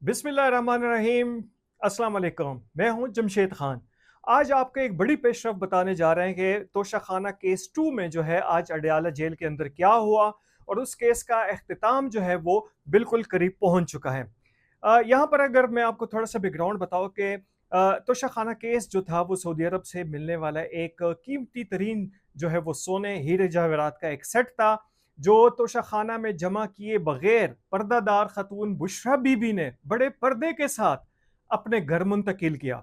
बिस्मिल्लाहिर्रहमानिर्रहीम। अस्सलाम वालेकुम। मैं हूं जमशेद खान। आज आपको एक बड़ी पेशरफ बताने जा रहे हैं कि तोशाखाना केस 2 में जो है आज अडयाला जेल के अंदर क्या हुआ और उस केस का अख्तिताम जो है वो बिल्कुल करीब पहुंच चुका है। यहाँ पर अगर मैं आपको थोड़ा सा बैकग्राउंड बताऊं कि तोशाखाना केस जो था वो सऊदी अरब से मिलने वाला एक कीमती तरीन जो है वो सोने हीरे जवाहरात का एक सेट था, जो तोशाखाना में जमा किए बगैर पर्दादार खतून बुशरा बीबी ने बड़े पर्दे के साथ अपने घर मुंतकिल किया।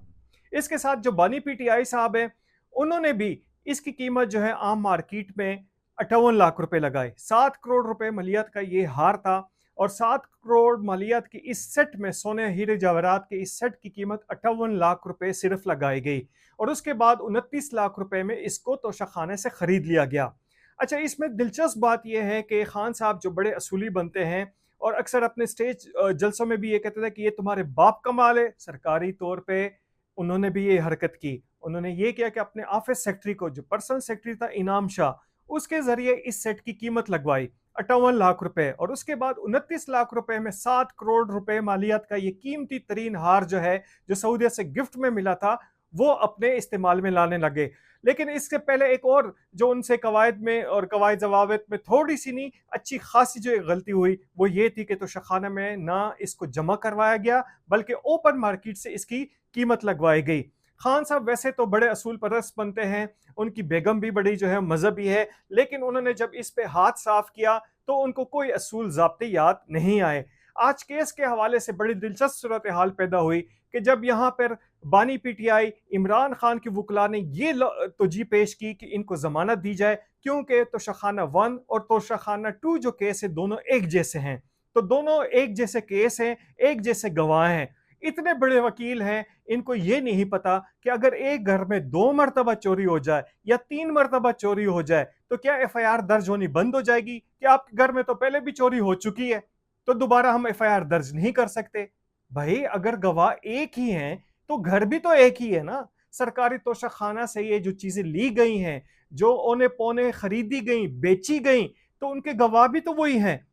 इसके साथ जो बानी पीटीआई साहब हैं, उन्होंने भी इसकी कीमत जो है आम मार्केट में 58 लाख रुपए लगाए। 7 करोड़ रुपए मालियत का ये हार था और 7 करोड़ मालियत की इस सेट में सोने हीरे जवाहरात के इस सेट की कीमत 58 लाख रुपए सिर्फ लगाई गई और उसके बाद 29 लाख रुपए में इसको तोशाखाने से खरीद लिया गया। अच्छा, इसमें दिलचस्प बात यह है कि खान साहब जो बड़े असूली बनते हैं और अक्सर अपने स्टेज जलसों में भी ये कहते थे कि ये तुम्हारे बाप का माल है, सरकारी तौर पे उन्होंने भी ये हरकत की। उन्होंने ये किया कि अपने ऑफिस सेक्रेटरी को, जो पर्सनल सेक्रेटरी था इनाम शाह, उसके जरिए इस सेट की कीमत लगवाई 58 लाख रुपए और उसके बाद 29 लाख रुपए में 7 करोड़ रुपए मालियत का ये कीमती तरीन हार जो है, जो सऊदीया से गिफ्ट में मिला था, वो अपने इस्तेमाल में लाने लगे। लेकिन इससे पहले एक और जो उनसे कवायद में और कवायद जवाबत में थोड़ी सी नहीं अच्छी खासी जो एक गलती हुई, वो ये थी कि तोशाखाना में ना इसको जमा करवाया गया बल्कि ओपन मार्केट से इसकी कीमत लगवाई गई। खान साहब वैसे तो बड़े असूल परस्त बनते हैं, उनकी बेगम भी बड़ी जो है मजहबी है, लेकिन उन्होंने जब इस पे हाथ साफ किया तो उनको कोई असूल जाब्ते याद नहीं आए। आज केस के हवाले से बड़ी दिलचस्प सूरत हाल पैदा हुई कि जब यहाँ पर बानी पीटीआई इमरान खान के वकला ने ये तोजी पेश की कि इनको जमानत दी जाए, क्योंकि तोशाखाना 1 और तोशाखाना 2 जो केस है दोनों एक जैसे हैं। तो दोनों एक जैसे केस हैं, एक जैसे गवाह हैं। इतने बड़े वकील हैं, इनको ये नहीं पता कि अगर एक घर में 2 मरतबा चोरी हो जाए या 3 मरतबा चोरी हो जाए तो क्या एफआईआर दर्ज होनी बंद हो जाएगी? कि आपके घर में तो पहले भी चोरी हो चुकी है, तो दोबारा हम एफआईआर दर्ज नहीं कर सकते? भाई, अगर गवाह एक ही हैं तो घर भी तो एक ही है ना। सरकारी तोशाखाना से ये जो चीजें ली गई हैं, जो औने पौने खरीदी गई, बेची गई, तो उनके गवाह भी तो वही हैं।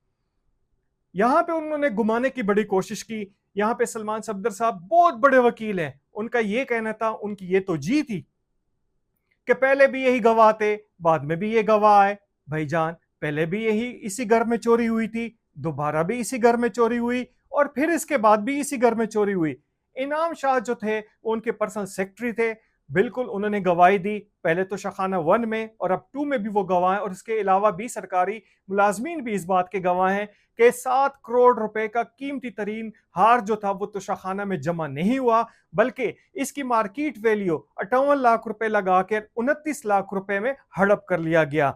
यहां पे उन्होंने घुमाने की बड़ी कोशिश की। यहां पे सलमान सफदर साहब बहुत बड़े वकील हैं, उनका ये कहना था, उनकी ये तो जी थी कि पहले भी यही गवाह थे, बाद में भी ये गवाह आए। भाईजान, पहले भी यही इसी घर में चोरी हुई थी, दोबारा भी इसी घर में चोरी हुई और फिर इसके बाद भी इसी घर में चोरी हुई। इनाम शाह जो थे वो उनके पर्सनल सेक्रेटरी थे। बिल्कुल उन्होंने गवाही दी, पहले तो शाखाना 1 में और अब 2 में भी वो गवाह हैं और इसके अलावा भी सरकारी मुलाजमीन भी इस बात के गवाह हैं कि 7 करोड़ रुपए का कीमती तरीन हार जो था वो तो शाखाना में जमा नहीं हुआ, बल्कि इसकी मार्केट वैल्यू 58 लाख रुपए लगा कर 29 लाख रुपए में हड़प कर लिया गया।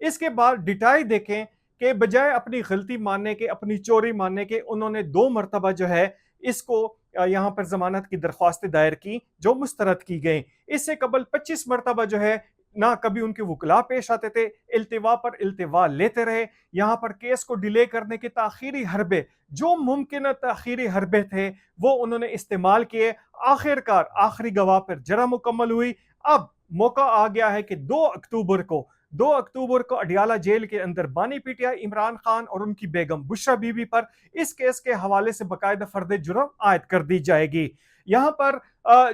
इसके बाद डिटाई देखें कि बजाय अपनी गलती मानने के, अपनी चोरी मानने के, उन्होंने 2 मरतबा जो है इसको यहाँ पर जमानत की दरख्वास्तें दायर की जो मुस्तरद की गई। इससे कबल 25 मरतबा जो है ना कभी उनके वकला पेश आते थे, इल्तिवा पर इल्तिवा लेते रहे। यहाँ पर केस को डिले करने के ताखीरी हरबे, जो मुमकिन ताखीरी हरबे थे, वो उन्होंने इस्तेमाल किए। आखिरकार आखिरी गवाह पर जरा मुकम्मल हुई। अब मौका आ गया है कि 2 अक्टूबर को अडियाला जेल के अंदर बानी पीटीआई इमरान खान और उनकी बेगम बुशरा बीबी पर इस केस के हवाले से बाकायदा फर्द जुर्म आयद कर दी जाएगी। यहाँ पर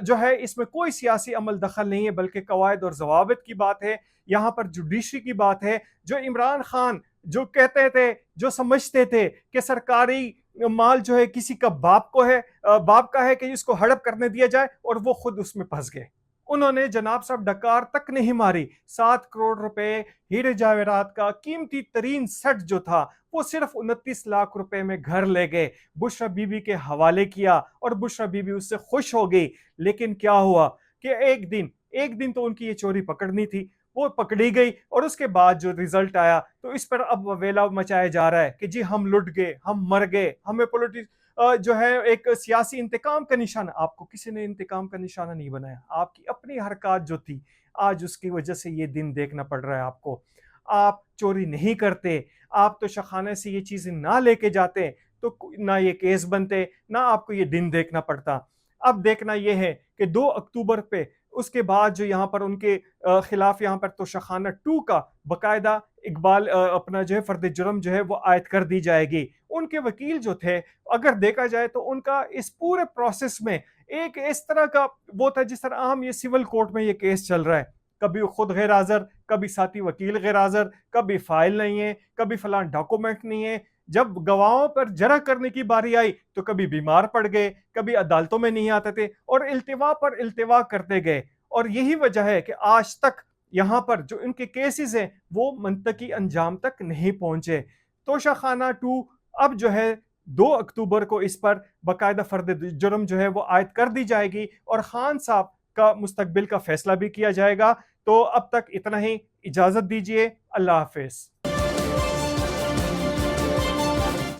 जो है इसमें कोई सियासी अमल दखल नहीं है, बल्कि कवायद और जवाबित की बात है। यहाँ पर जुडिशरी की बात है। जो इमरान खान जो कहते थे, जो समझते थे कि सरकारी माल जो है किसी का बाप को है, बाप का है कि इसको हड़प करने दिया जाए, और वो खुद उसमें फंस गए। उन्होंने जनाब साहब डकार तक नहीं मारी। 7 करोड़ रुपए हीरे जवाहरात का कीमती तरीन सेट जो था वो सिर्फ 29 लाख रुपए में घर ले गए, बुशरा बीबी के हवाले किया और बुशरा बीबी उससे खुश हो गई। लेकिन क्या हुआ कि एक दिन तो उनकी ये चोरी पकड़नी थी, वो पकड़ी गई और उसके बाद जो रिजल्ट आया तो इस पर अब वेला मचाया जा रहा है कि जी हम लुट गए, हम मर गए, हमें जो है एक सियासी इंतकाम का निशाना। आपको किसी ने इंतकाम का निशाना नहीं बनाया, आपकी अपनी हरकत जो थी आज उसकी वजह से ये दिन देखना पड़ रहा है आपको। आप चोरी नहीं करते, आप तो शखाने से ये चीजें ना लेके जाते तो ना ये केस बनते, ना आपको ये दिन देखना पड़ता। अब देखना यह है कि 2 अक्टूबर पे उसके बाद जो यहाँ पर उनके खिलाफ यहाँ पर तोशाखाना 2 का बाकायदा इकबाल अपना जो है फर्द जुर्म जो है वो आयद कर दी जाएगी। उनके वकील जो थे, अगर देखा जाए तो उनका इस पूरे प्रोसेस में एक इस तरह का वो था जिस तरह आम ये सिविल कोर्ट में ये केस चल रहा है। कभी वो खुद गैर हाज़िर, कभी साथी वकील गैर हाज़िर, कभी फाइल नहीं है, कभी फलां डॉक्यूमेंट नहीं है। जब गवाहों पर जरा करने की बारी आई तो कभी बीमार पड़ गए, कभी अदालतों में नहीं आते थे और इल्तिवा पर इल्तिवा करते गए। और यही वजह है कि आज तक यहाँ पर जो इनके केसेस हैं वो मंतकी अंजाम तक नहीं पहुंचे। तोशाखाना 2 अब जो है 2 अक्टूबर को इस पर बाकायदा फर्द जुर्म जो है वो आयद कर दी जाएगी और खान साहब का मुस्तकबिल का फैसला भी किया जाएगा। तो अब तक इतना ही, इजाजत दीजिए, अल्लाह हाफिज।